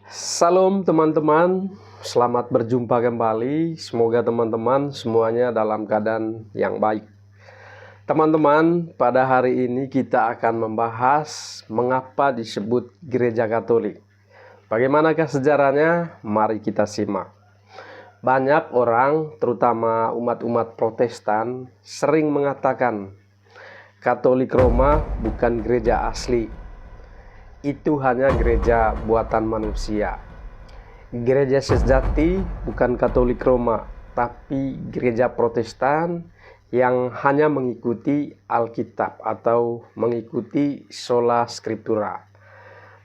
Salam teman-teman, selamat berjumpa kembali. Semoga teman-teman semuanya dalam keadaan yang baik. Teman-teman, pada hari ini kita akan membahas mengapa disebut Gereja Katolik. Bagaimanakah sejarahnya? Mari kita simak. Banyak orang, terutama umat-umat Protestan, sering mengatakan Katolik Roma bukan gereja asli. Itu hanya gereja buatan manusia. Gereja sejati bukan Katolik Roma, tapi gereja Protestan yang hanya mengikuti Alkitab atau mengikuti sola scriptura.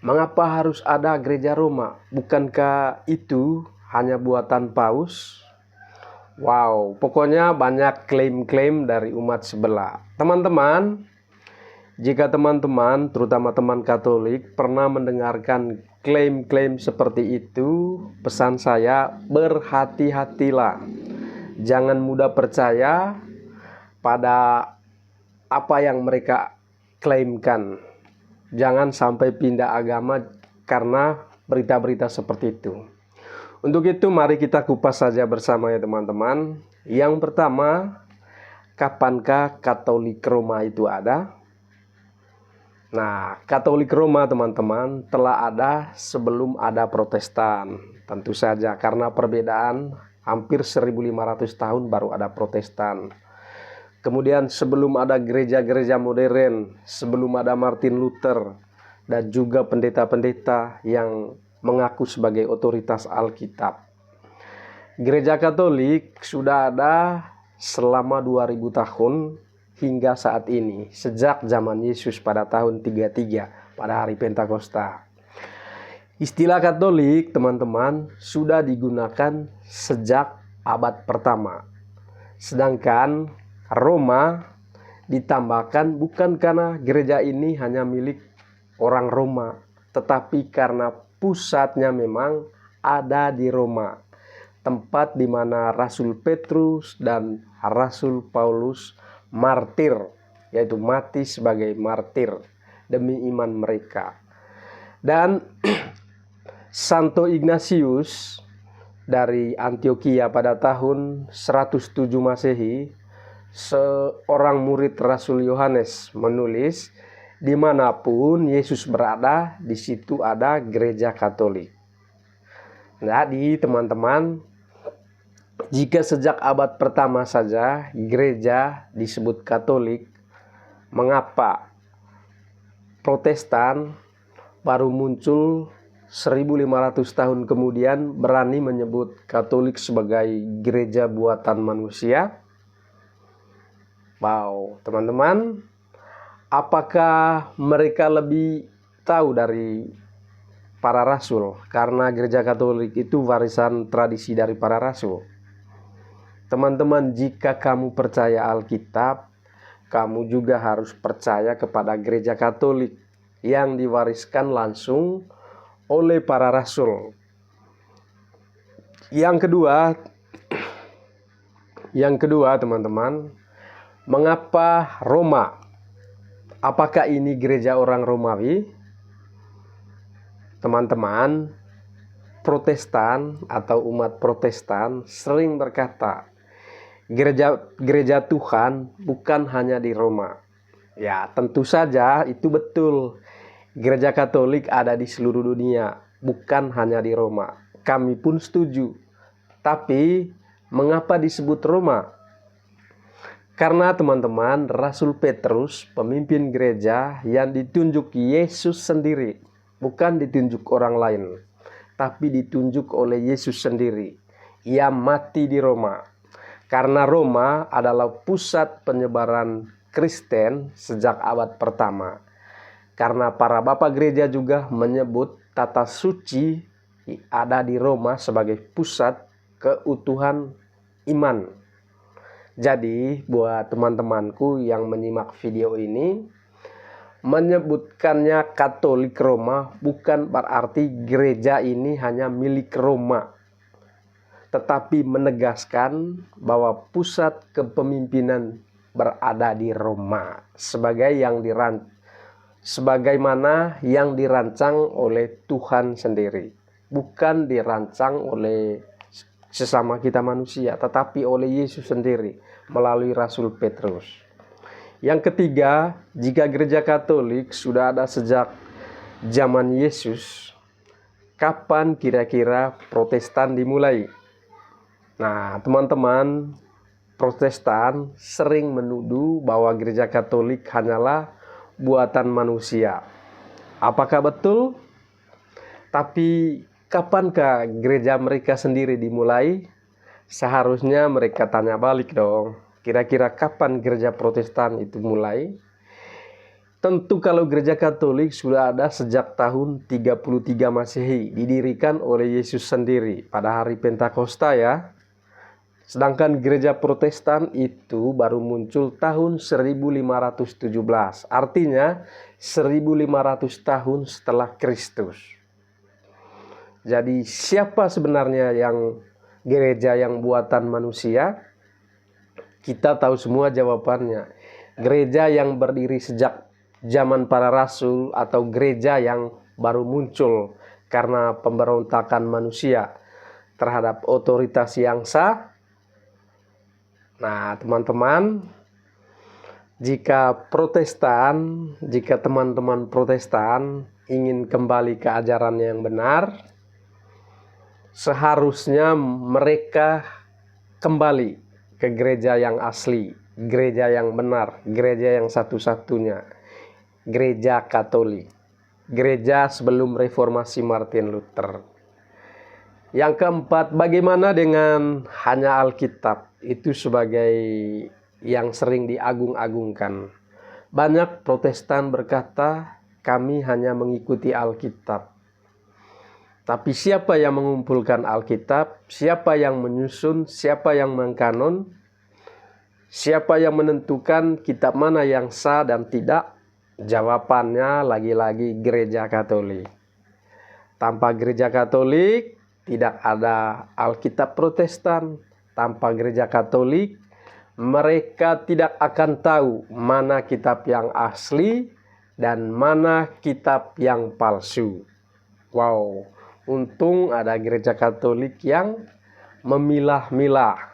Mengapa harus ada gereja Roma? Bukankah itu hanya buatan paus? Wow, pokoknya banyak klaim-klaim dari umat sebelah. Teman-teman, jika teman-teman, terutama teman Katolik, pernah mendengarkan klaim-klaim seperti itu, pesan saya, berhati-hatilah. Jangan mudah percaya pada apa yang mereka klaimkan. Jangan sampai pindah agama karena berita-berita seperti itu. Untuk itu, mari kita kupas saja bersama ya teman-teman. Yang pertama, kapankah Katolik Roma itu ada? Nah, Katolik Roma teman-teman telah ada sebelum ada Protestan. Tentu saja karena perbedaan hampir 1500 tahun baru ada Protestan. Kemudian sebelum ada gereja-gereja modern, sebelum ada Martin Luther dan juga pendeta-pendeta yang mengaku sebagai otoritas Alkitab. Gereja Katolik sudah ada selama 2000 tahun hingga saat ini, sejak zaman Yesus pada tahun 33 pada hari Pentakosta. Istilah Katolik, teman-teman, sudah digunakan sejak abad pertama. Sedangkan Roma ditambahkan bukan karena gereja ini hanya milik orang Roma, tetapi karena pusatnya memang ada di Roma, tempat di mana Rasul Petrus dan Rasul Paulus martir, yaitu mati sebagai martir demi iman mereka. Dan Santo Ignatius dari Antioquia pada tahun 107 Masehi, seorang murid Rasul Yohanes menulis, dimanapun Yesus berada, di situ ada gereja Katolik. Jadi teman-teman, jika sejak abad pertama saja gereja disebut Katolik, mengapa Protestan baru muncul 1500 tahun kemudian berani menyebut Katolik sebagai gereja buatan manusia? Wow, teman-teman, apakah mereka lebih tahu dari para rasul? Karena gereja Katolik itu warisan tradisi dari para rasul. Teman-teman, jika kamu percaya Alkitab, kamu juga harus percaya kepada gereja Katolik yang diwariskan langsung oleh para rasul. Yang kedua teman-teman, mengapa Roma? Apakah ini gereja orang Romawi? Teman-teman, Protestan atau umat Protestan sering berkata, gereja Tuhan bukan hanya di Roma. Ya, tentu saja itu betul. Gereja Katolik ada di seluruh dunia, bukan hanya di Roma. Kami pun setuju. Tapi, mengapa disebut Roma? Karena teman-teman, Rasul Petrus, pemimpin gereja yang ditunjuk Yesus sendiri, bukan ditunjuk orang lain, tapi ditunjuk oleh Yesus sendiri. Ia mati di Roma. Karena Roma adalah pusat penyebaran Kristen sejak abad pertama. Karena para bapak gereja juga menyebut tata suci ada di Roma sebagai pusat keutuhan iman. Jadi buat teman-temanku yang menyimak video ini, menyebutkannya Katolik Roma bukan berarti gereja ini hanya milik Roma, tetapi menegaskan bahwa pusat kepemimpinan berada di Roma sebagaimana yang dirancang oleh Tuhan sendiri. bukan dirancang oleh sesama kita manusia, tetapi oleh Yesus sendiri melalui Rasul Petrus. Yang ketiga, jika gereja Katolik sudah ada sejak zaman Yesus, kapan kira-kira Protestan dimulai? Nah, teman-teman, Protestan sering menuduh bahwa gereja Katolik hanyalah buatan manusia. Apakah betul? Tapi kapankah gereja mereka sendiri dimulai? Seharusnya mereka tanya balik dong. Kira-kira kapan gereja Protestan itu mulai? Tentu kalau gereja Katolik sudah ada sejak tahun 33 Masehi, didirikan oleh Yesus sendiri pada hari Pentakosta ya. Sedangkan gereja Protestan itu baru muncul tahun 1517. Artinya 1500 tahun setelah Kristus. Jadi siapa sebenarnya yang gereja yang buatan manusia? Kita tahu semua jawabannya. Gereja yang berdiri sejak zaman para rasul atau gereja yang baru muncul karena pemberontakan manusia terhadap otoritas yang sah. Nah, teman-teman, jika teman-teman Protestan ingin kembali ke ajaran yang benar, seharusnya mereka kembali ke gereja yang asli, gereja yang benar, gereja yang satu-satunya, gereja Katolik, gereja sebelum reformasi Martin Luther. Yang keempat, bagaimana dengan hanya Alkitab? Itu sebagai yang sering diagung-agungkan. Banyak Protestan berkata, kami hanya mengikuti Alkitab. Tapi siapa yang mengumpulkan Alkitab? Siapa yang menyusun? Siapa yang mengkanon? Siapa yang menentukan kitab mana yang sah dan tidak? Jawabannya lagi-lagi gereja Katolik. Tanpa gereja Katolik, tidak ada Alkitab Protestan. Tanpa gereja Katolik, mereka tidak akan tahu mana kitab yang asli dan mana kitab yang palsu. Wow, untung ada gereja Katolik yang memilah-milah.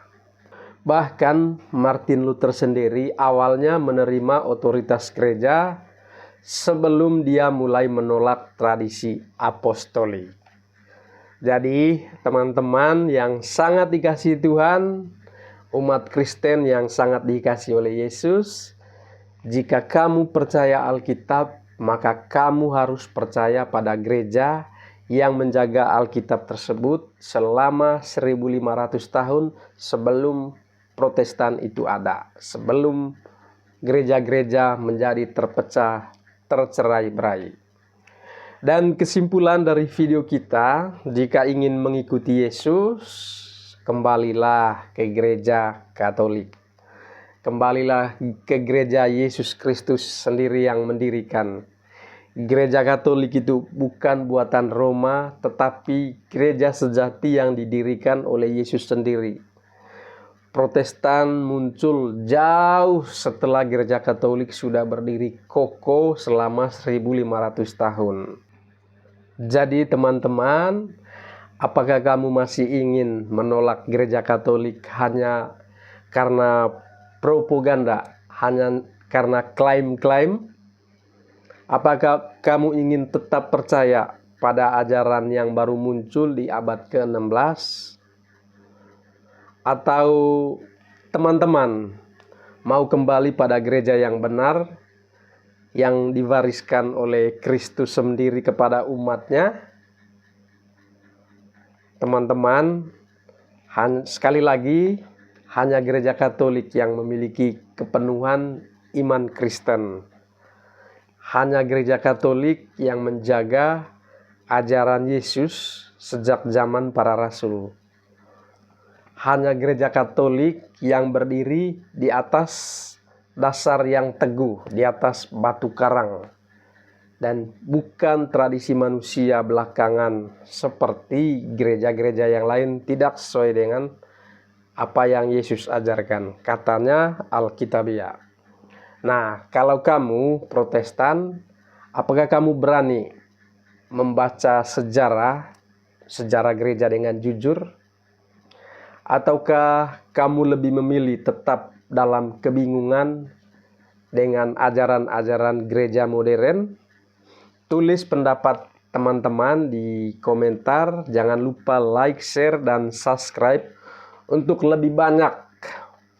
Bahkan Martin Luther sendiri awalnya menerima otoritas gereja sebelum dia mulai menolak tradisi apostolik. Jadi teman-teman yang sangat dikasihi Tuhan, umat Kristen yang sangat dikasihi oleh Yesus, jika kamu percaya Alkitab, maka kamu harus percaya pada gereja yang menjaga Alkitab tersebut selama 1500 tahun sebelum Protestan itu ada, sebelum gereja-gereja menjadi terpecah, tercerai-berai. Dan kesimpulan dari video kita, jika ingin mengikuti Yesus, kembalilah ke gereja Katolik. Kembalilah ke gereja Yesus Kristus sendiri yang mendirikan. Gereja Katolik itu bukan buatan Roma, tetapi gereja sejati yang didirikan oleh Yesus sendiri. Protestan muncul jauh setelah gereja Katolik sudah berdiri kokoh selama 1500 tahun. Jadi teman-teman, apakah kamu masih ingin menolak gereja Katolik hanya karena propaganda, hanya karena klaim-klaim? Apakah kamu ingin tetap percaya pada ajaran yang baru muncul di abad ke-16? Atau teman-teman mau kembali pada gereja yang benar, yang diwariskan oleh Kristus sendiri kepada umatnya? Teman-teman, sekali lagi, hanya gereja Katolik yang memiliki kepenuhan iman Kristen. Hanya gereja Katolik yang menjaga ajaran Yesus sejak zaman para rasul. Hanya gereja Katolik yang berdiri di atas dasar yang teguh, di atas batu karang, dan bukan tradisi manusia belakangan seperti gereja-gereja yang lain tidak sesuai dengan apa yang Yesus ajarkan. Katanya Alkitabiah. Nah, kalau kamu Protestan, apakah kamu berani membaca sejarah sejarah gereja dengan jujur? Ataukah kamu lebih memilih tetap dalam kebingungan dengan ajaran-ajaran gereja modern? Tulis pendapat teman-teman di komentar. Jangan lupa like, share, dan subscribe untuk lebih banyak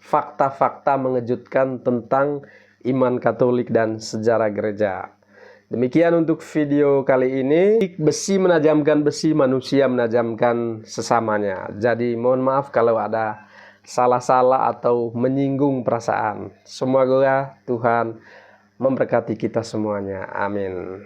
fakta-fakta mengejutkan tentang iman Katolik dan sejarah gereja. Demikian untuk video kali ini. Besi menajamkan besi, manusia menajamkan sesamanya. Jadi mohon maaf kalau ada salah-salah atau menyinggung perasaan. Semoga Tuhan memberkati kita semuanya. Amin.